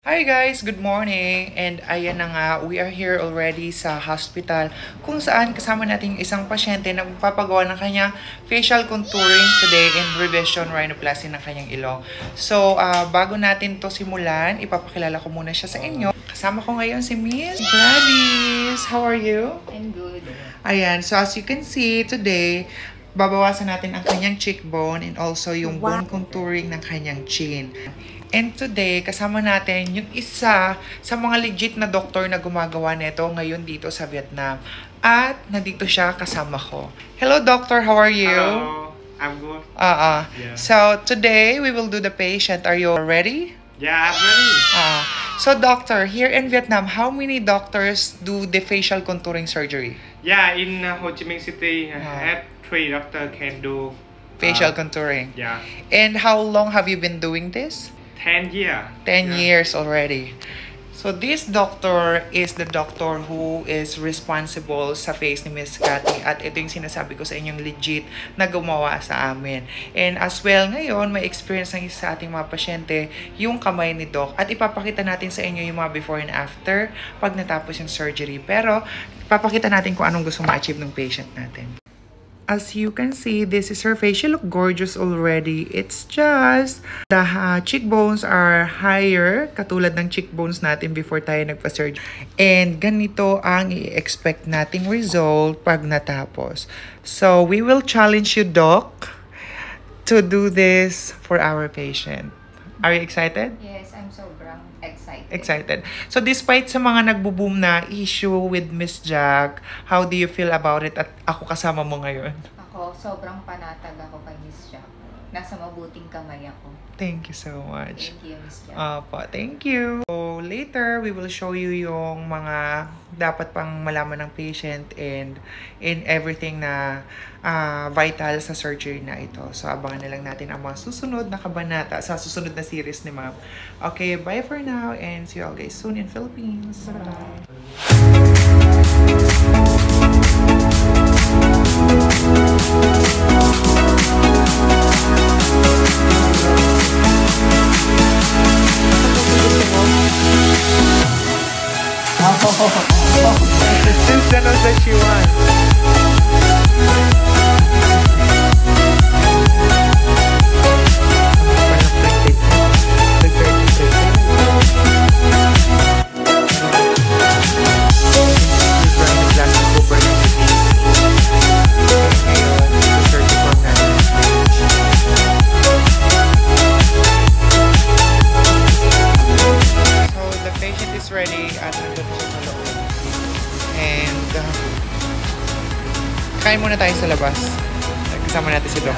Hi guys! Good morning! And ayan na nga, we are here already sa hospital kung saan kasama natin yung isang pasyente na magpapagawa ng kanyang facial contouring today and revision rhinoplasty ng kanyang ilong. So, bago natin to simulan, ipapakilala ko muna siya sa inyo. Kasama ko ngayon si Miss Gladys. How are you? I'm good. Ayan, so as you can see today, babawasan natin ang kanyang cheekbone and also yung bone contouring ng kanyang chin. And today, kasama natin yung isa sa mga legit na doktor na gumagawa nito ngayon dito sa Vietnam. At nandito siya kasama ko. Hello doctor, how are you? Hello, I'm good. Yeah. So today, we will do the patient. Are you ready? Yeah, I'm ready. So doctor, here in Vietnam, how many doctors do the facial contouring surgery? Yeah, in Ho Chi Minh City, had 3 doctors can do Facial contouring. Yeah, And how long have you been doing this? 10 years. 10 Yeah. years already. So this doctor is the doctor who is responsible sa face ni Miss Cathy. At ito yung sinasabi ko sa inyong legit na gumawa sa amin. And as well, ngayon, may experience ng isa sa ating mga pasyente, yung kamay ni Doc. At ipapakita natin sa inyo yung mga before and after pag natapos yung surgery. Pero, ipapakita natin kung anong gusto ma-achieve ng patient natin. As you can see, this is her face. She look gorgeous already. It's just the cheekbones are higher, katulad ng cheekbones natin before tayo nagpa-surgery. And ganito ang i-expect nating result pag natapos. So, we will challenge you, Doc, to do this for our patient. Are you excited? Yes, I'm sobrang excited. Excited. So, despite sa mga nagbo-boom na issue with Miss Jack, how do you feel about it at ako kasama mo ngayon? Ako, sobrang panatag ako kay Miss Jack. Nasa mabuting kamay ako. Thank you so much. Thank you, Miss Jack. Thank you. So, later, we will show you yung mga dapat pang malaman ng patient and in everything na vital sa surgery na ito. So, abangan na lang natin ang mga susunod na kabanata sa susunod na series ni Ma'am. Okay, bye for now and see you all guys soon in Philippines. Bye! Since that knows that she won. So the patient is ready at nandun siya sa loob. And kain muna tayo sa labas. Kasama natin si Doc.